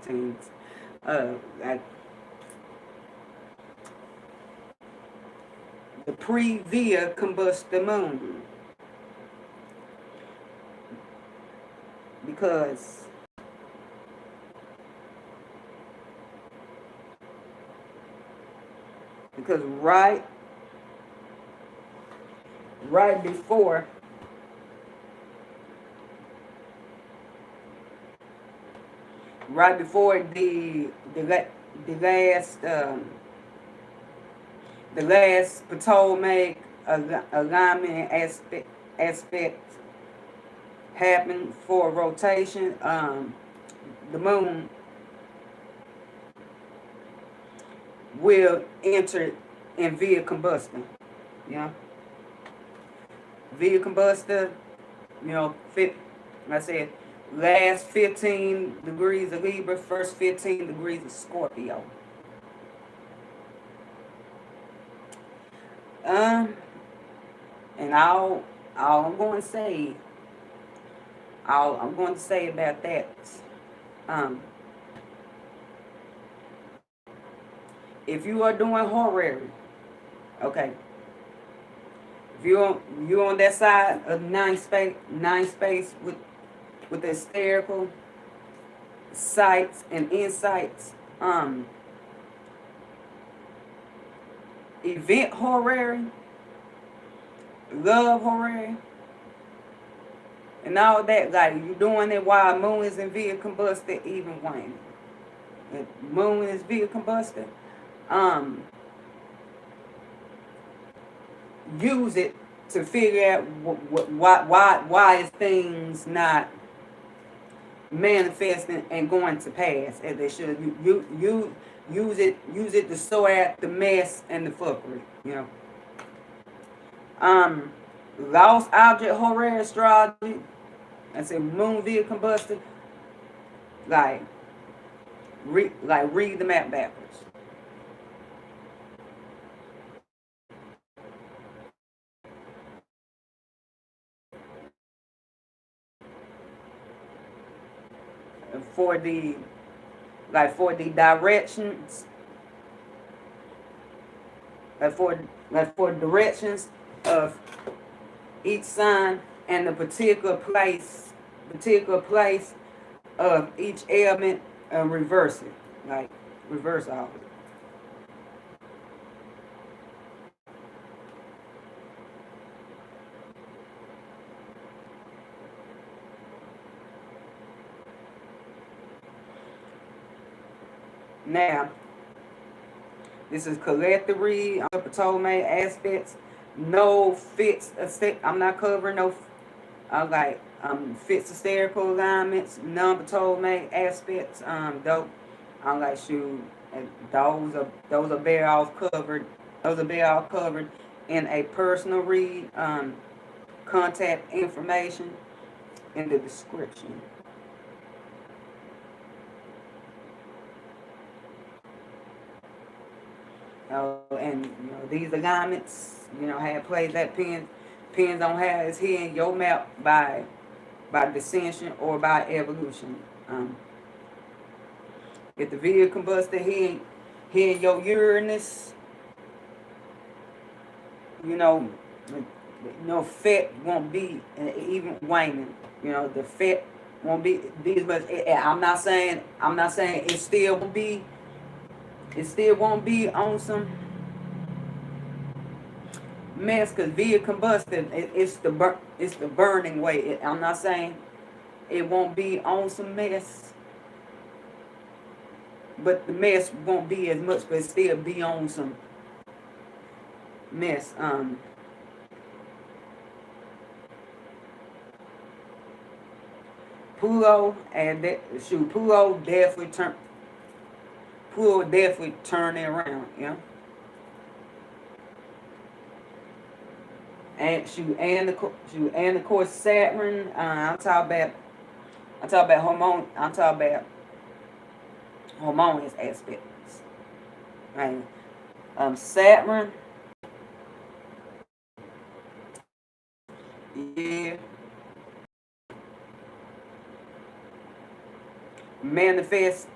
things. Like the pre-via Combusta moon. Because right before the last Ptolemaic alignment aspect happened for rotation, the moon will enter in via combustion. Yeah, via combustion. You know, I said last 15 degrees of Libra, first 15 degrees of Scorpio. Um, and all I'm going to say, all I'm going to say about that, um, if you are doing horary, okay, if you on that side of nine space with the hysterical sights and insights, event horary, love horary, and all that, like you doing it while moon is in via combusted, even waning. If moon is via combusted, use it to figure out why is things not manifesting and going to pass as they should. You use it to sort out the mess and the fuckery. You know. Lost object horary astrology. I said moon via combusted. Like read the map backwards. For the directions, for directions of each sign and the particular place of each element, reverse it, like reverse all of it. Now, this is collective read on Ptolemaic aspects. No fixed. I'm not covering no. Fixed hysterical alignments, non-Ptolemaic aspects. Though I'm like shoot, those are better off covered. Those are better off covered in a personal read. Contact information in the description. And these alignments, have plays that depends on how it's here in your map by descension or by evolution. If the vehicle combusted here in your Uranus, fat won't be even waning. The fat won't be these much. I'm not saying it still won't be. It still won't be on some mess because via combustion, it's the burning way. I'm not saying it won't be on some mess, but the mess won't be as much, but it still be on some mess. Pluto and Pluto definitely turn it around, And of course Saturn. I'm talking about harmonious aspects. Right? Saturn, yeah, manifest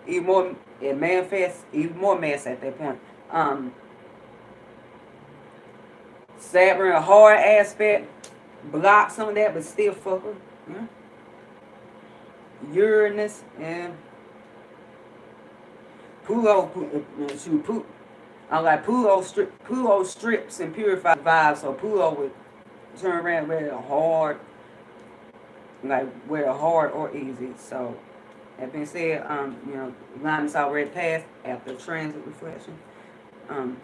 even more, it manifests even more mess at that point. Saturn, a hard aspect, block some of that, but still fuck her. Yeah. Uranus and Pluto, I'm like Pluto strips and purifies vibes, so Pluto would turn around very hard, like whether hard or easy. So that being said, line is already passed after transit reflection. Um,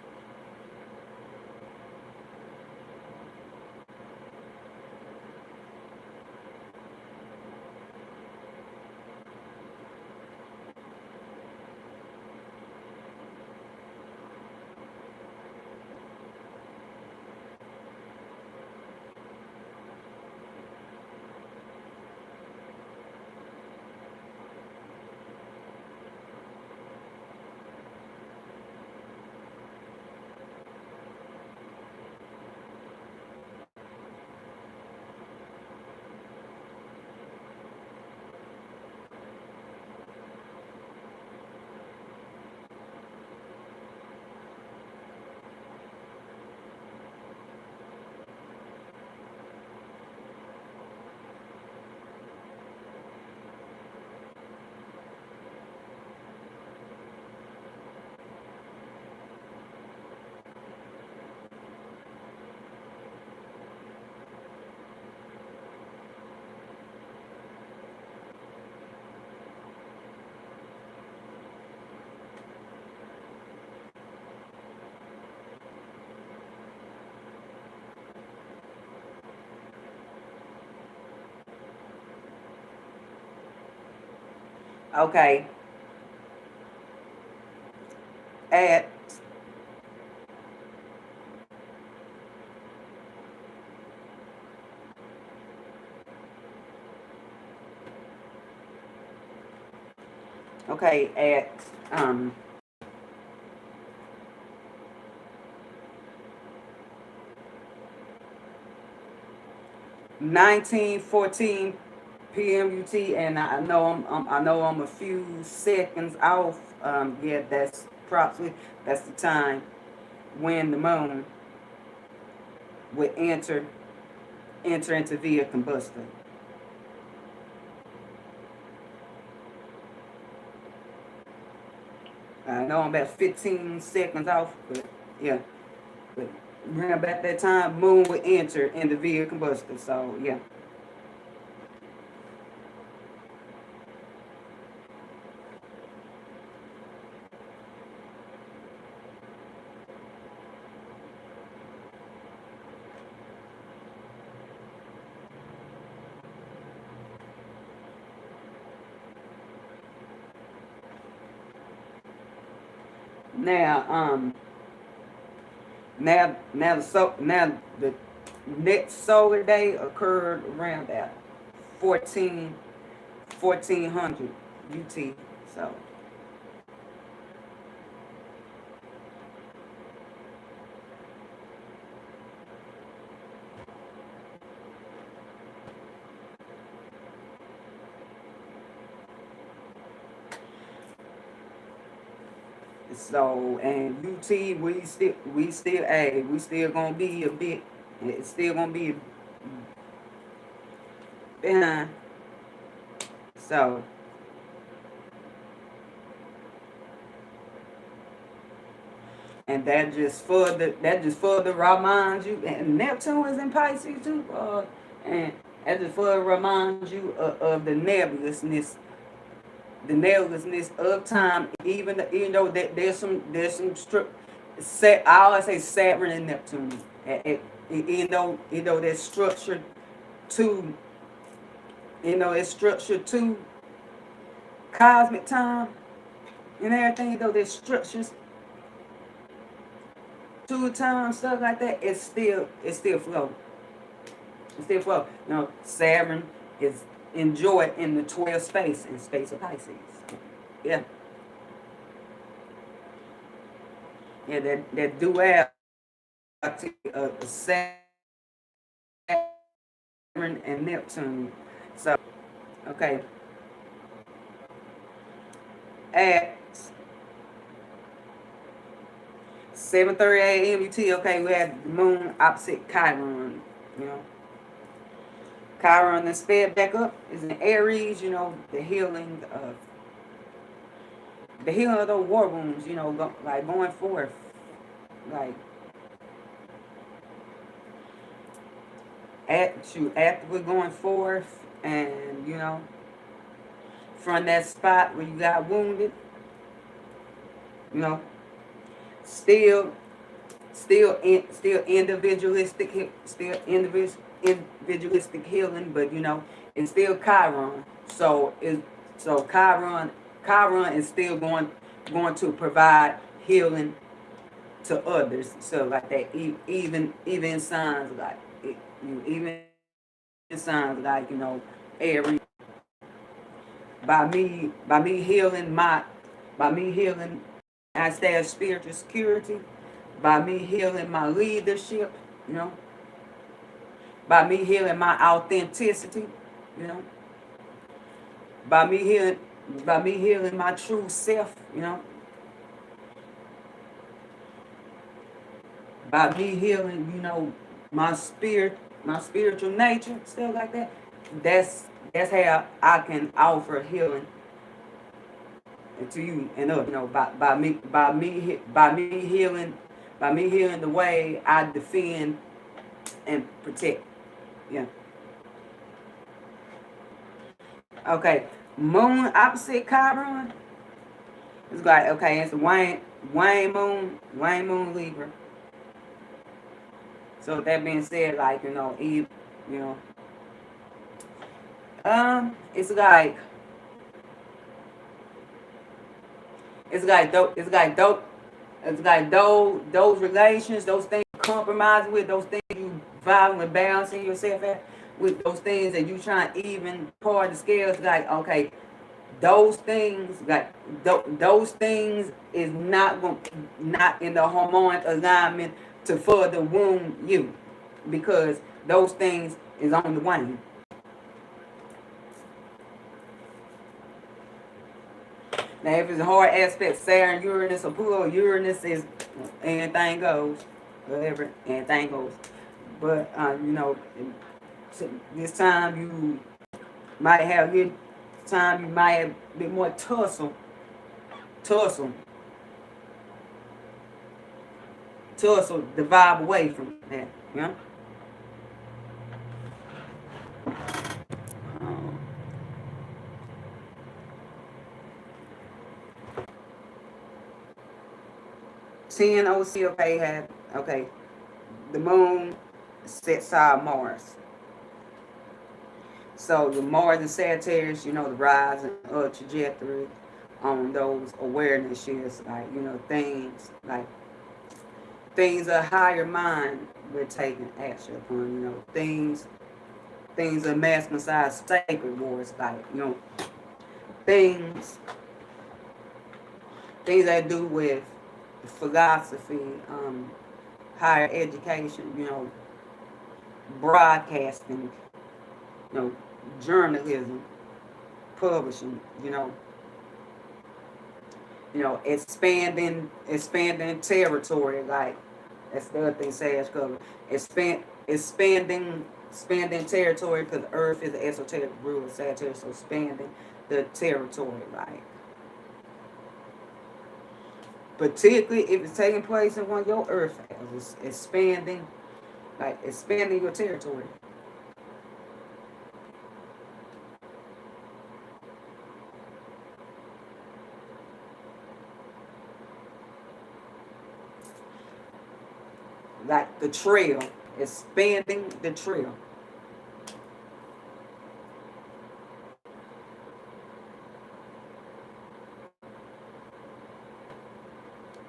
okay, at at 19:14 p.m. UT, and I know I'm a few seconds off. Yeah, that's probably that's the time when the moon would enter into via Combusta. I know I'm about 15 seconds off, but yeah, but around about that time, moon would enter into via Combusta. So yeah. Now, now the next solar day occurred around that 14 1400 UT. So and UT we still gonna be a bit, it's still gonna be behind. So and that just further reminds you, and Neptune is in Pisces too, and that just further reminds you of the nebulousness of time. Even though that there's some I always say Saturn and Neptune. Even though there's structured to it's structured to cosmic time and everything. Though there's structures to time, stuff like that, it's still flow. It's still flow. Saturn is enjoyed in the 12 space in space of Pisces. Yeah. Yeah, that duality of Saturn and Neptune. So, okay. at 7:30 a.m. UT. Okay, we had the moon opposite Chiron. You know, Chiron then sped back up is in Aries. You know, the healing of those war wounds. You know, like going forth, like actively going forth, and you know, from that spot where you got wounded. You know, still still individualistic, individualistic healing, but you know, it's still Chiron. So Chiron is still going to provide healing to others. So like that, even signs like even signs like you know, Aries. By me healing, I stay at spiritual security. By me healing my leadership, you know, by me healing my authenticity, you know, by me healing my true self, you know, by me healing, you know, my spiritual nature, stuff like that. That's how I can offer healing to you and others. You know, by me healing the way I defend and protect. Yeah. Okay. Moon opposite Chiron. It's like okay, it's Wayne Moon Libra. So with that being said, like, you know, Eve, you know, it's like those relations, those things you compromise with, those things you violently balancing yourself at, with those things that you trying to even part the scales, like okay, those things those things is not in the harmonic alignment to further wound you, because those things is on the wane. Now, if it's a hard aspect, Saturn, Uranus, or Pluto, Uranus is anything goes, whatever, anything goes. But you know, this time you might have good time. You might have a bit more tussle, the vibe away from that. You know. Um, 10 OC, okay, the moon sets side Mars. So the Mars and Sagittarius, you know, the rise and trajectory on those awareness shifts, like, you know, things of higher mind we're taking action upon, you know, things of masculine side sacred wars, like, you know, things that do with philosophy, higher education, you know, broadcasting, you know, journalism, publishing, expanding territory, like that's the other thing Sage covered. Expanding territory, because Earth is the esoteric ruler of Sagittarius, so expanding the territory, like particularly if it's taking place in one of your Earth houses, expanding your territory. Like the trail, expanding the trail.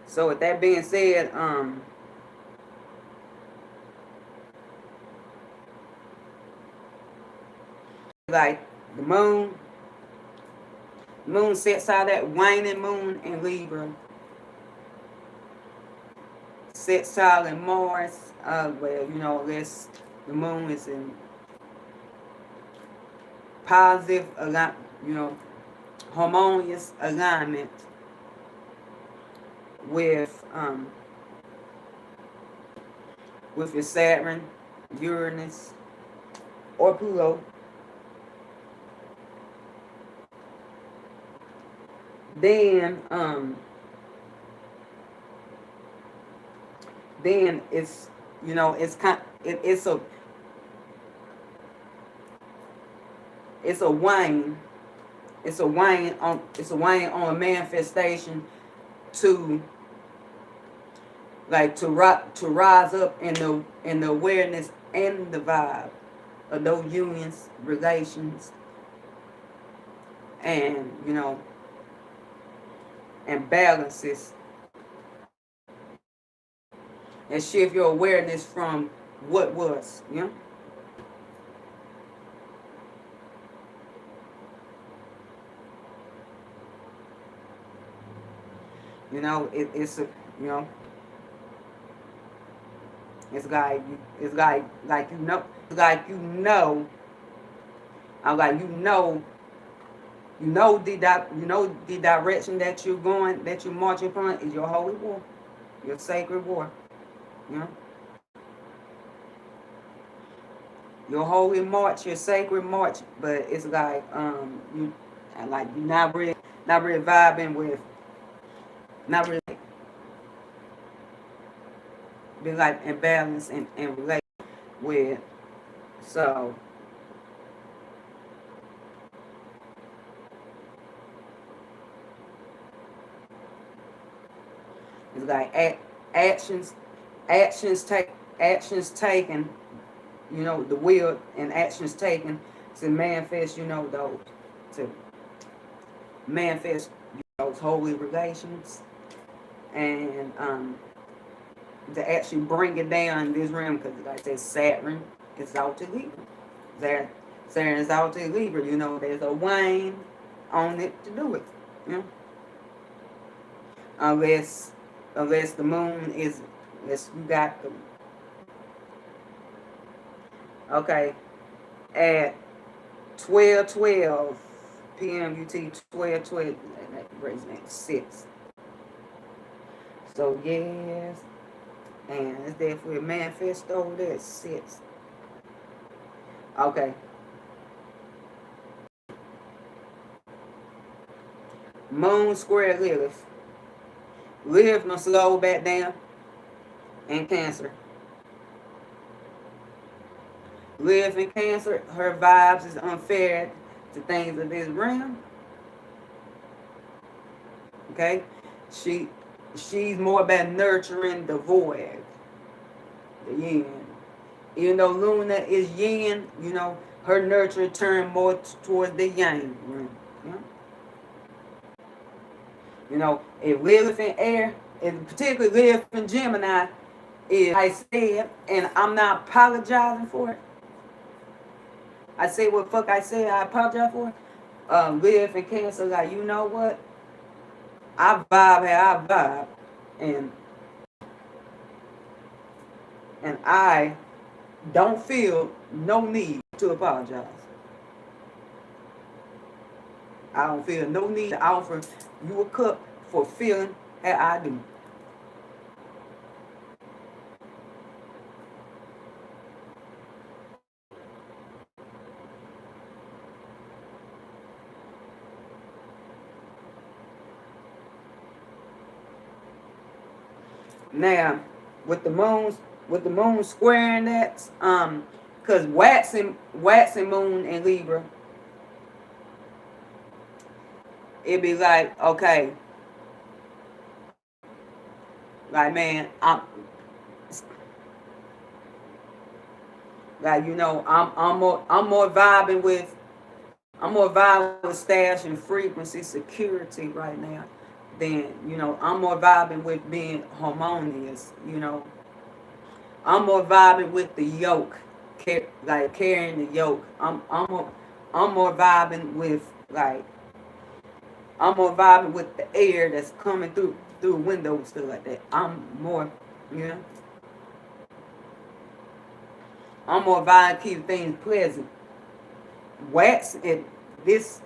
So with that being said, like the moon sets out that waning moon in Libra, sets out in Mars, where unless the moon is in positive, you know, harmonious alignment with your Saturn, Uranus, or Pluto, then it's, you know, it's a wane. It's a wane on a manifestation to, like, to rise up in the awareness and the vibe of those unions, relations, and, you know, and balances, and shift your awareness from what was, you know. You know, it's a, you know, it's like you know, like you know, I'm like, you know the direction that you're going, that you're marching upon is your holy war, your sacred war. You know, your holy march, your sacred march. But it's like you're not really vibing with, not really be like in balance and relate with. So it's like actions, actions take actions taken. You know, the will and actions taken to manifest. You know, those to manifest those holy relations, and to actually bring it down in this realm, because like I said, Saturn is out to Libra. Saturn is out to Libra. You know, there's a wane on it to do it. You know, unless the moon is, unless you got the, okay, at 12:12 p.m. UT, 12:12, that brings me 6. So yes, and it's definitely a manifesto there, 6. Okay. Moon square Lilith. Lilith must slow back down in Cancer. Lilith in Cancer, her vibes is unfair to things of this realm. Okay? She's more about nurturing the void, the yin. Even though Luna is yin, you know, her nurture turn more towards the yang realm. You know, if Lilith in air, and particularly Lilith in Gemini, is, I said, and I'm not apologizing for it. I say what fuck I said, I apologize for it. Lilith in Cancer, like, you know what? I vibe how I vibe, and I don't feel no need to apologize. I don't feel no need to offer you a cup for feeling how I do. Now, with the moon squaring that, cause waxing moon in Libra, it'd be like, okay, like, man, I'm like, you know, I'm more vibing with, stash and frequency security right now. Then, you know, I'm more vibing with being harmonious. You know, I'm more vibing with the yoke, like carrying the yoke. I'm more vibing with, like, I'm more vibing with the air that's coming through windows, stuff like that. I'm more, you know, I'm more vibing keep things pleasant. Wax it, this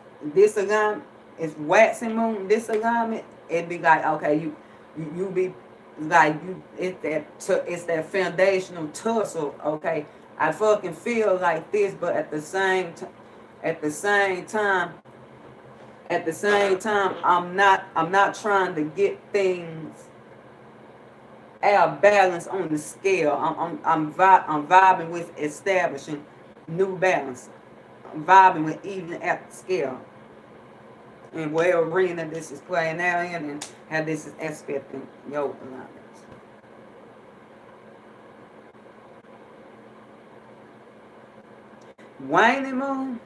alignment, it's waxing moon, this alignment, it'd be like, okay, you be like you it's that foundational tussle, okay. I fucking feel like this, but at the same time, I'm not trying to get things out of balance on the scale. I'm vibing with establishing new balance. I'm vibing with even at the scale. And where arena this is playing out in and how this is aspecting your alignments. Waning moon,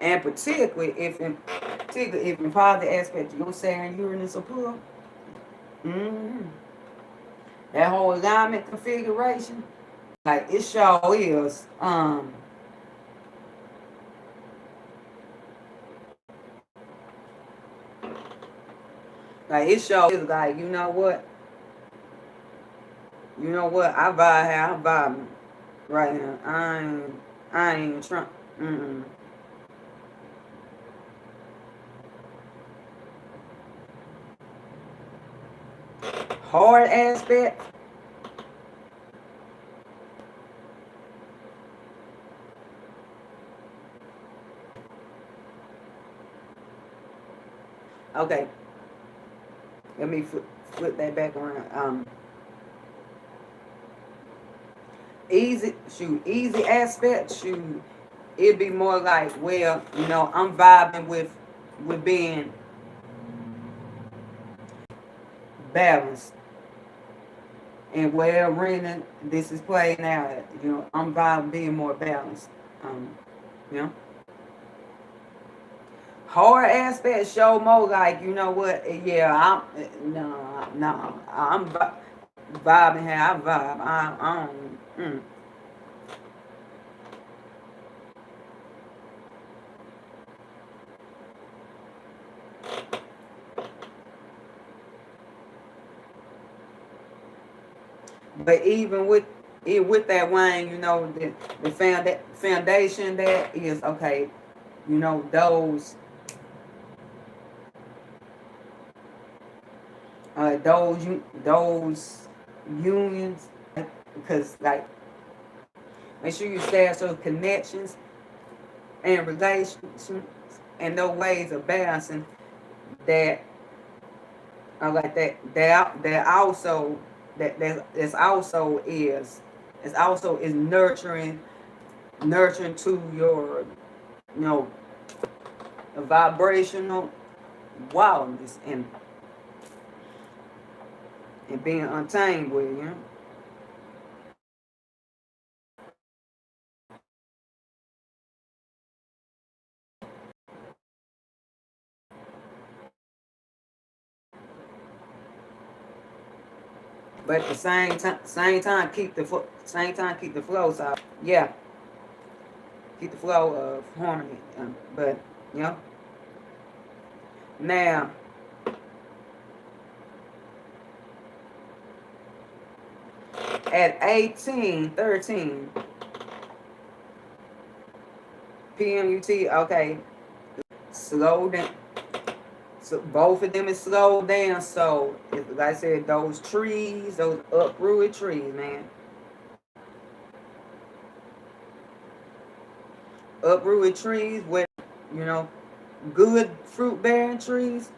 and particularly if in part of the aspect your Saturn, Uranus, or Pluto, mm-hmm, that whole alignment configuration, like it sure is. Like it sure is like, you know what, I vibe how I'm vibing right now. I ain't even trying. Mm-mm. Hard aspect. Okay, let me flip that back around. Easy aspect. Shoot, it'd be more like, well, I'm vibing with being balanced, and where arena this is playing out at, I'm vibing being more balanced. You know, hard aspect show more like, you know what? Yeah, I'm vibing how I vibe. I don't. But even with that wine, the foundation that is okay. Those those unions, because like make sure you establish those connections and relations and those ways of balancing that are like that also that's also is nurturing to your you know vibrational wildness and being untamed with, but at the same time keep the flow. So yeah, keep the flow of harmony. But you know now at 18:13 p.m. UT, okay, slow down. So both of them is slowed down. So like I said, those trees, those uprooted trees, man. Uprooted trees with, you know, good fruit bearing trees,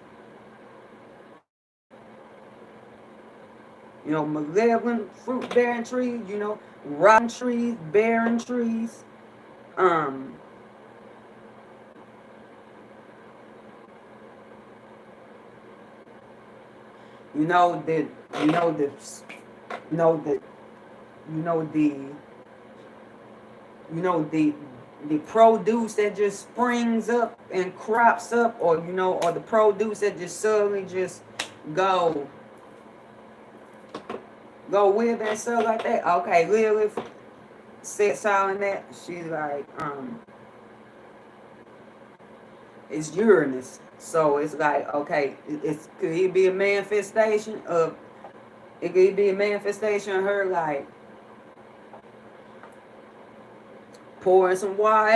malevolent fruit bearing trees, rotten trees, barren trees. Um, you know the, you know the, you know the, you know the, the produce that just springs up and crops up, or the produce that just suddenly just go with and stuff like that. Okay, Lilith said something that she's like, it's Uranus. So it's like, okay, could it be a manifestation of her like pouring some water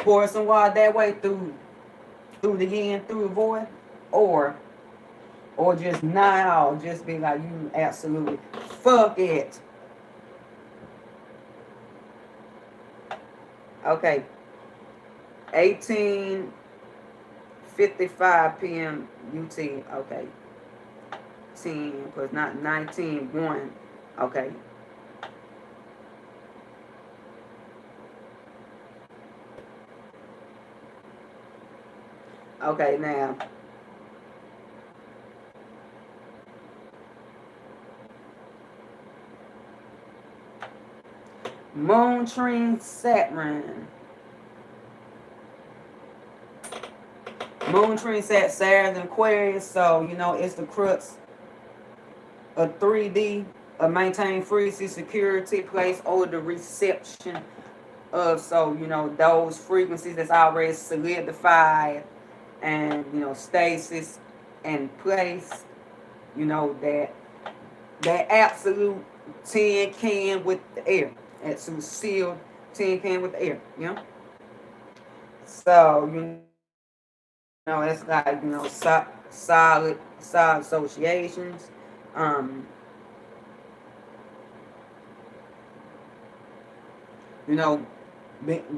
pour some water that way through the yin, through the void, or just now, just be like, you absolutely fuck it. Okay, 18:55 p.m. UT. Okay, 10 plus not 19, 1. Okay. Okay, now Moon trine Saturn. Moon trine Saturn Aquarius, so you know it's the crux of 3D, of maintain frequency, security, place, or the reception of, so you know those frequencies that's already solidified and you know stasis and place. You know that absolute tin can with the air, absolute sealed tin can with the air. You know, so you know it's like you know solid associations. Um, you know,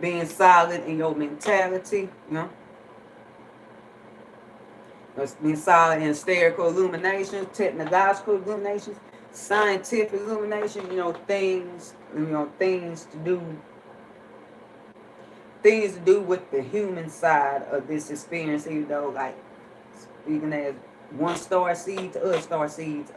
being solid in your mentality. You know, being solid in Asterical illuminations, technological illuminations, scientific illumination. You know, things. You know, things to do with the human side of this experience, even though, like, speaking as one star seed to other star seeds,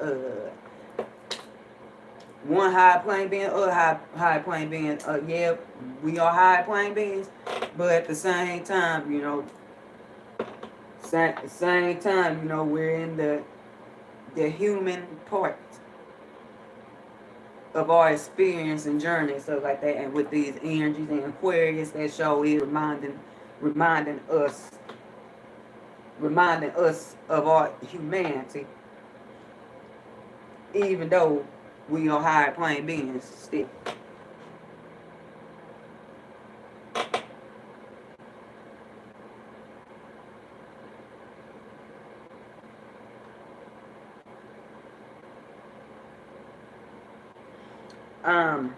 one high plane being, other high plane being, yeah, we are high plane beings, but at the same time, you know, same time, you know, we're in the human part of our experience and journey, stuff like that, and with these energies and Aquarius, that show is reminding us of our humanity, even though we are higher plane beings still. Um,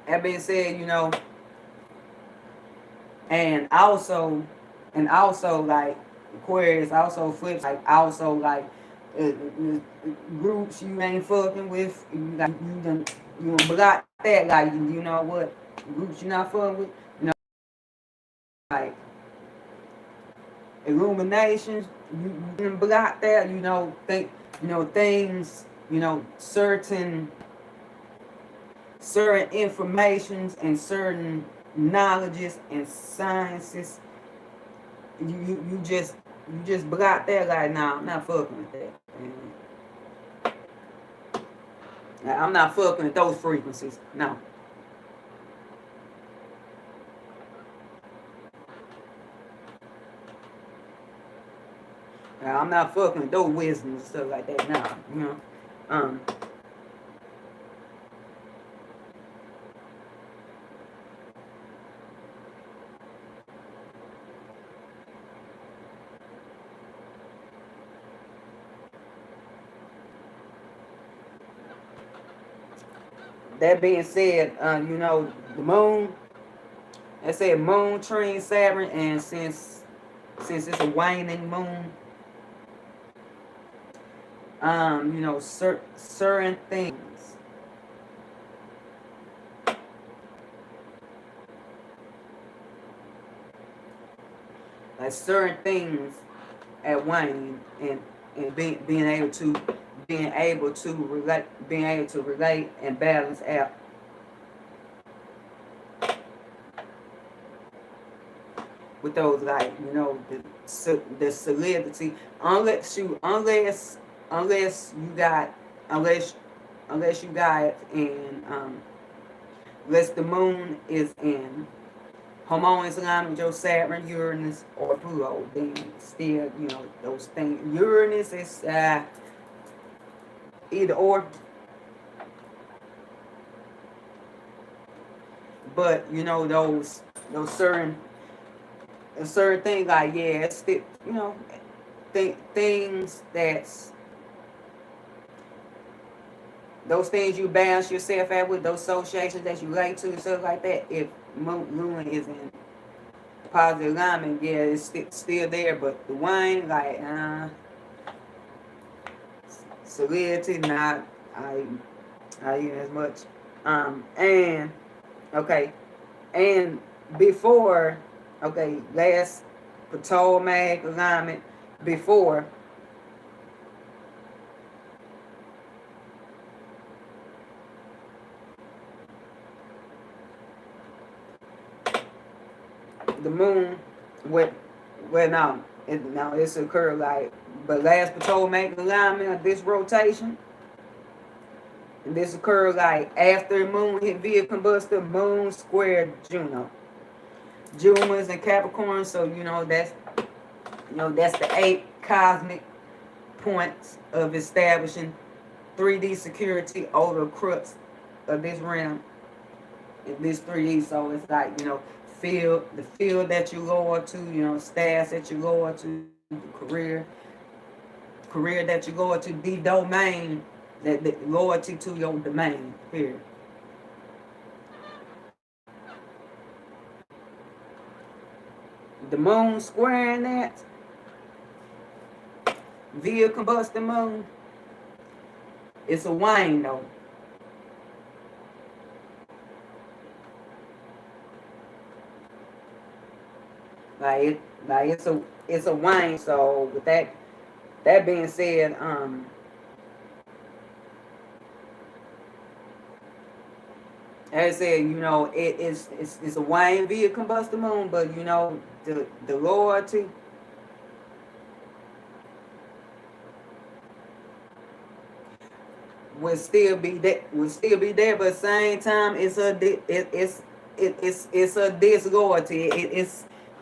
that being said, you know, and also like Aquarius also flips, like also like groups you ain't fucking with, like you done block that, like you know what groups you not fucking with, you know, like illuminations, you can block that, you know, you know, things, you know, certain informations and certain knowledges and sciences, you just block that, like, nah, I'm not fucking with that. I'm not fucking with those frequencies. No. I'm not fucking with those wisdoms and stuff like that. Nah, you know. Um, that being said, you know, the moon, I said moon trine Saturn, and since it's a waning moon, you know, certain things, like certain things at wane, and being able to relate and balance out with those, like you know, the solidity, unless you got unless unless you got in unless the moon is in harmonious alignment with your Saturn, Uranus, or Pluto, then still, you know, those things. Uranus is either or. but you know those certain things like it's still, you know, things that's those things you balance yourself out with, those associations that you relate to, stuff like that. If Moon is in positive alignment, yeah, it's still there, but the wine, like, solidity, not, I eat as much. And, okay, and before, okay, last Ptolemaic alignment, before, the moon went, well, no, it's occurred like, but last Ptolemaic alignment of this rotation, and this occurred like after the moon hit via Combusta, moon squared Juno. Juno is in Capricorn, so that's the 8 cosmic points of establishing 3D security over the crux of this realm, in this 3D. So it's like, the field that you lower to, status that you lower to, career that you lower to, the domain, that loyalty to your domain, period. The moon squaring that via combusting moon, it's a wane though. Like it's a wane. So with that being said, as I said, it's a wane via combusting moon, but the loyalty will still be there, but at the same time it's a disloyalty.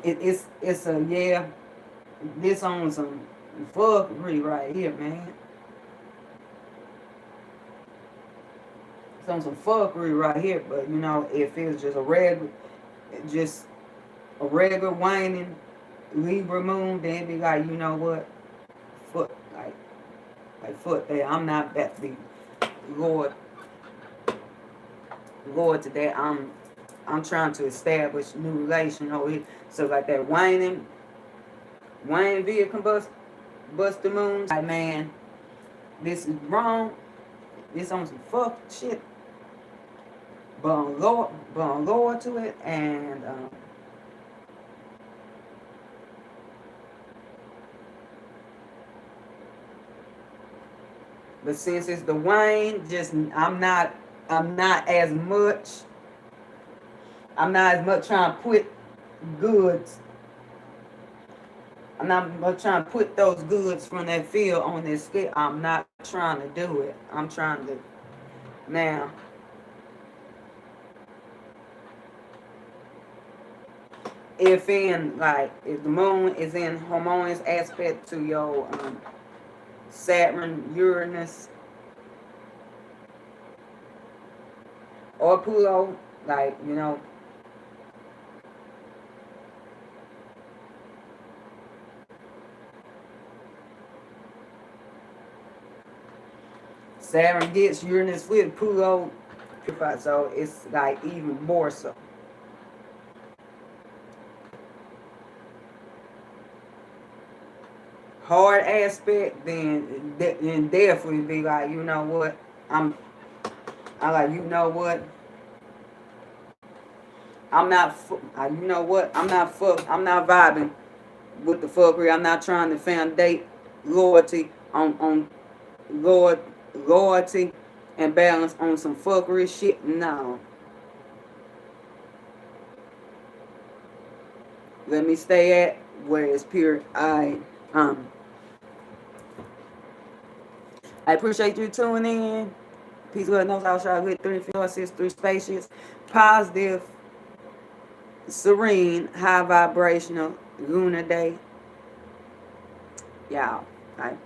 It's a, yeah, this on some fuckery right here, man. It's on some fuckery right here, but if it's just a regular waning Libra moon, then it'd be like, you know what, fuck, like fuck that. I'm not that to be Lord to that. I'm trying to establish new relation over here. So like that waning via bust the moon. Like, man, this is wrong. This on some fuck shit. But I'm lower to it, and but since it's the wane, I'm not as much. I'm not as much trying to put goods. I'm not much trying to put those goods from that field on this scale. I'm not trying to do it. I'm trying to now. If the moon is in harmonious aspect to your Saturn, Uranus, or Pluto, like, Saturn gets Uranus with Pluto, so it's like even more so. Hard aspect, then definitely be like, you know what, I'm not, I'm not vibing with the fuckery. I'm not trying to foundate loyalty on loyalty and balance on some fuckery shit. No. Let me stay at where it's pure. I appreciate you tuning in. Peace, love, knows I shall with 3, 4, 6, 3 spacious, positive, serene, high vibrational lunar day. Y'all. All right.